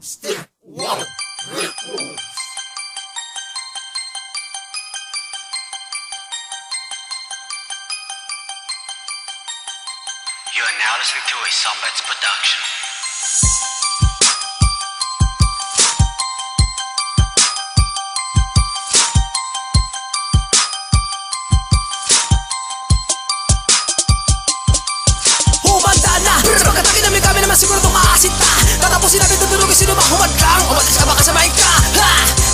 Step 1, Rick Rules. You are now listening to a Sombats production. Humanda na! Sa pagkatagi namin kami naman siguro itong aasit na. Tatapusin namin tutulugin sino ba humandang. Umalis ka ba kasamain ka? Ha!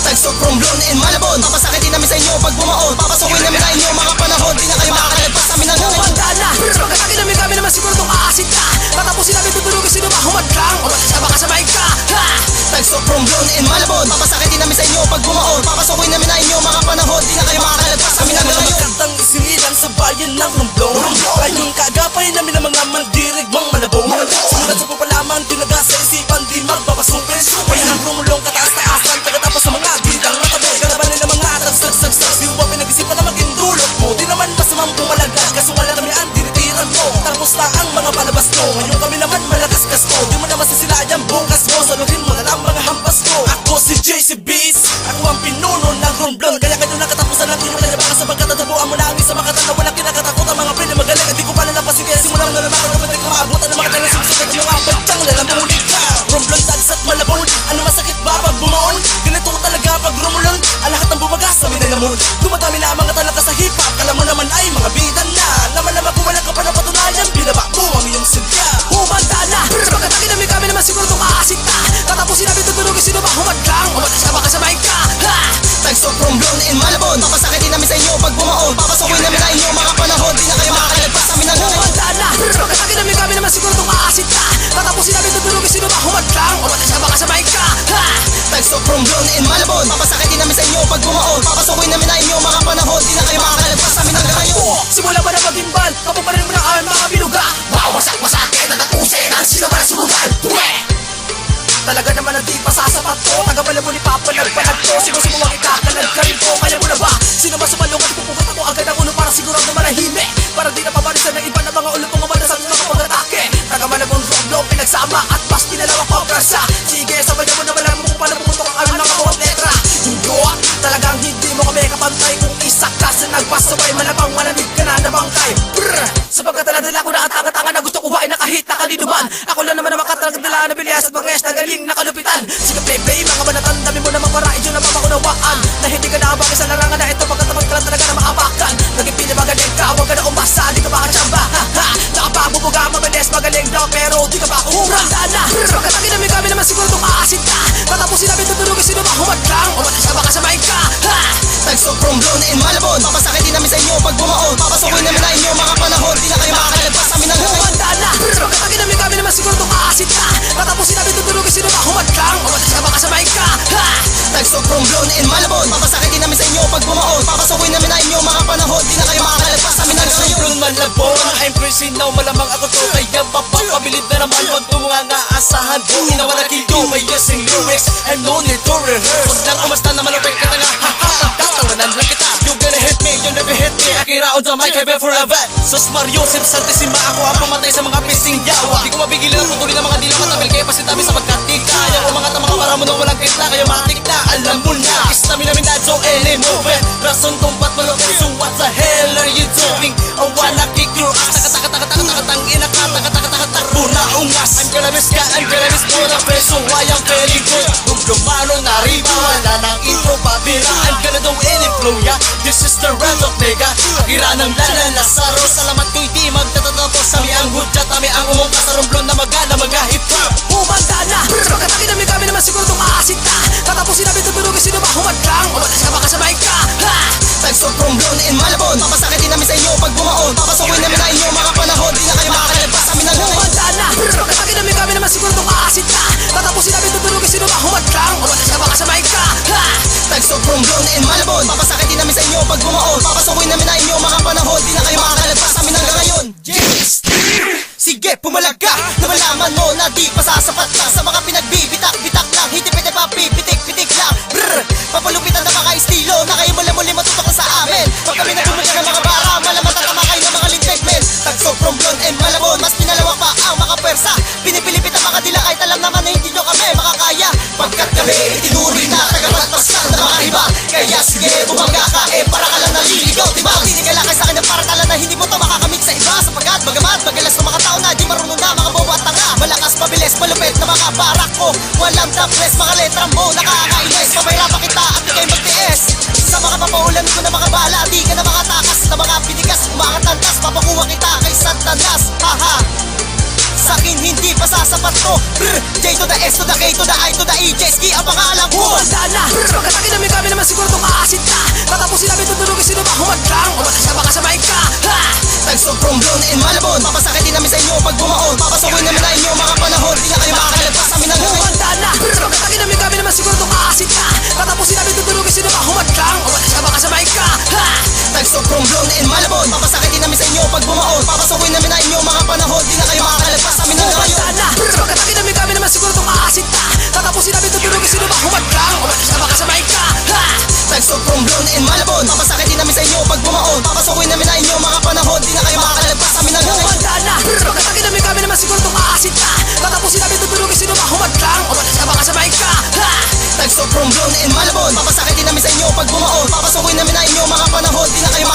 Tagstop from Blon and Malabon. Papasakitin namin sa inyo pag bumaon. Papasukin namin na inyo mga panahon. Di na kayo makakalagpas sa amin ng Humanda na! Sa pagkatagi namin kami naman siguro itong aasit na. Tatapusin namin tutulugin sino ba humandang. Umalis ka ba kasamain ka? Ha! Tagstop from Blon and Malabon. Papasakitin namin sa inyo pag bumaon. Papasukin namin na inyo mga panahon. Di na kayo makakalagpas sa amin ng Magandang isinilang sa bayan ng Romblon. Ngayong kagapay namin ng mga mandirigmang malabong. Sumunod sa papalaman, tinaga sa isipan, di magpapasupin. Kaya ang rumulong kataas-taasan, tagatapos sa mga bidang matabay. Galabanin ng mga tagsagsagsags, di mo ba pinag-isipan na maging dulot mo? Di naman masamang pumalagay, kaso wala kami ang dinitiran mo. Tapos na ang mga palabas mo, ngayon kami naman malakas-kas mo. Di mo na masisilayang bukas mo, saluhin mo na lang mga hampas mo. Ako si JC Beast, ako ang pinuno ng Romblon. Kaya kayo nakatapusan lang inyong layabangan sapagkat tatabuan mo na ang isang makatan na walang kinakatakot ang mga pili magaling. At di ko pa nalapasin kaya simulang nalaman na kapatid ko maabutan ng mga talasing sa kanyang mga pagtang lalamunin ka. Romblon, Tags at Malabon, ano masakit ba pag bumaon? Ganito talaga pag rumulon, ang lahat ng bumagas sa minanamon. Dumadami na ang mga talaga sa hip-hop, kala mo naman ay mga bidan na. Naman naman kung walang ka pa na patunayan, binaba mo ang iyong silya. Humanda na! Pagkatagi namin kami naman siguro itong aasit na. Tatapusin namin tutulugin sino ba humandang. Umalis ka ba kasamain ka? Ha! Tagstop from Blon and Malabon. Papasakitin namin sa inyo pag bumaon. Papasukin namin na inyo mga panahon. Di na kayo makakalagpas sa amin ng Humanda na! Pagkatagi namin kami naman siguro itong aasit na. Tatapusin namin tutulugin sino ba humandang. Umalis ka ba kasamain ka? Ha! Tagstop from Blon and Malabon. Papasakitin namin sa inyo pag bumaon. Papasukin namin na inyo mga panahon. Di na kayo makakalagpas sa amin ng ngayon. Simula ba na mag-imbal? Kapag pa rin mo na ang mga binuga. Wawasak-wasakin at natusin ang sino ba na sumugal. Talaga naman ang di pa sasapat ko. Tagabala mo ni Papa nagpanag ko. Sino-sumuwang ikakalag ka rin ko. Kaya mo na ba? Sino ba sumalungan? Pupugat ako agad ang ulo para sigurado manahimik. Para di na pamarisan ng iba na mga ulo pong umalas ang mga pag-atake. Tagamalabong Romblon pinagsama at pas pinalawak pag-prasa. Sige, sabayan mo na malaman mo kung paano pumutok ang alam ng bawat letra. Hindi, talagang hindi mo kami kapantay. Kung isa ka sa nagpasaway, malabang malamig ka na nabangkay. Sapagkat taladala ko na ang tanga-tanga na gusto ko ba ay nakahit na kalinuman. Ako lang naman ang makatalagadala na bilyas at mga na galing na kalupitan. Sige play-play, mga banatan, dami mo naman para idyo na mapakunawaan. Na hindi ka naabang sa larangan na ito pagkatapat ka lang talaga na maapakan. Naging pinamagaling ka, huwag ka na umasa, di ka makachamba. Ha-ha, nakapabubuga, mabilis, magaling daw, pero di ka ba humanda na. Pagkatagi namin kami naman siguro itong aasit na. Tatapusin namin tutulugin sino ba humandang. Umalis ka ba kasamain ka? Ha! Tagstop from Blon and Malabon. Papasakitin namin sa inyo pag bumaon. Papasukin namin na inyo mga panahon. Di na kayo makakalagpas sa amin ng Humanda na! Pagkatagi namin kami naman siguro itong aasit na. Tatapusin namin tutulugin sino ba humandang. Umalis ka ba kasamain ka? Ha! Tagstop from Blon and Malabon. Papasakitin namin sa inyo pag bumaon. Papasukin namin na inyo mga panahon. Di na kayo makakalagpas sa amin ng Romblon Malabon, I'm persinaw, malamang ako to. Kaya mapapabilib na naman wag mo nga naasahan ko. Inawa na kill you, may guessing lyrics and no need to rehearse. Huwag lang umasta na malupit ka na nga. Ha-ha, tatawanan lang kita. You gonna hit me, you never hit me. Akira on the mic, I bet forever. Sos Mario, Sim Santissima, ako ang pumatay sa mga pising yawa. Di ko mapigilan ang putulin ng mga dila matabil. Kaya pasintabi sa pagkatik. Kaya ko mga tamang para mo nung walang kitla. Kaya matik na, alam mo na. Kista mi namin na so any movement. Rason kung ba't malupit. So what the hell are you doing? I wanna kick your ass. Taka-taka-taka-taka-taka-tang ina ka. Taka-taka-taka-takbo na ungas. I'm gonna miss ka, I'm gonna miss mo na peso. I am very good. Kung lumano na riba, wala nang intro pabira. I'm gonna do any flow, yeah. This is the rap of nega. Akira ng lala Lazaro. Salamat ko'y di magtatatapos. Sami ang hudya, tami ang umungka sa Romblon na magana mga hip-hop. Humanda na! Pagkatagi namin kami naman siguro itong aasit na. Tatapusin namin tutulugin sino ba humandang. Umalis ka ba kasamain ka? Ha! Tagstop from Blon and Malabon. Papasakitin namin sa inyo pag bumaon. Papasukin namin na inyo mga panahon. Di na kayo makakalagpas sa amin ng Humanda na! Pagkatagi namin kami naman siguro itong aasit na. Tatapusin namin tutulugin sino ba humandang. Umalis ka ba kasamain ka? Ha! Tagstop from Blon and Malabon. Papasakitin namin sa inyo pag bumaon. Papasukin namin na inyo mga panahon. Di na kayo makakalagpas sa amin ng ngayon. Yes! Sige, pumalag ka na malaman mo na di pa sasapat ka sa mga pinagbibitak-bitak lang. Hitip-hitip pa, pipitik-pitik lang. Brr! Papalupitan na mga estilo na kayo muli matutok na sa amin. Pag kami nagumulya ng mga bara, malaman tatama kayo ng mga lintik men. Tagstop from Blon and Malabon. Mas pinalawak pa ang mga pwersa. Pinipilipit ang mga dila kahit alam naman na hindi nyo kami makakaya. Kaya sige, bumangga ka, para ka lang naliligaw, diba? Tinigalakay sa'kin na para tala na hindi mo to makakamit sa iba. Sapagkat bagamat magalas ng mga tao na di marunong na, mga bobo at tanga. Malakas, mabilis, malupit na mga barak ko. Walang topless, mga letra mo nakakainis. Pabayra pa kita at di kayo magtiis. Sa mga papaulan ko na mga bala, di ka na makatakas. Na mga pinigas, umangat ang tas, papakuha kita kay Satanas. Haha, sa'kin hindi pa sasapat to. J to the S to the K to the I to the E, J-Ski ang pangalan ko. Humanda na, pagkatagin namin kami naman siguro itong aasin ka. Tatapusin namin tutulogin sino ba humadlang. O matasya baka sa mic ka, ha! Tagsog from Blon and Malabon, papasakit din namin sa inyo pag bumaon. Papasukin namin na inyo mga panahon, di na kayo makakalagpas sa amin ng gawin. Humanda na, pagkatagin namin kami naman siguro itong aasin ka. Tatapusin namin tutulogin sino ba humadlang. O matasya baka sa mic ka, ha! Tagsog from Blon and Malabon, papasakit din namin sa inyo pag bumaon. Papasukin namin na inyo mga panahon, di na kayo makakalagpas sa amin ng gawin. Humanda na, pagkatagin namin kami naman siguro itong aasin ka. Tatapusin namin tutulogin sino ba humadlang. O matasya baka sa mic ka, ha! Tagsog from Blon and Malabon, papasakit din namin sa inyo pag bumaon. Papasukin namin na inyo mga panahon, di na kayo makakalagpas sa amin ng gawin. Humanda na, pagkatagin namin kami naman siguro itong aasin ka. Tatapusin namin tutulogin sino ba humadlang. O matasya baka sa mic ka, ha! Tagsog from Blon and Malabon, papasakit din namin sa inyo pag bumaon. Papasukin namin na inyo mga panahon, di na kayo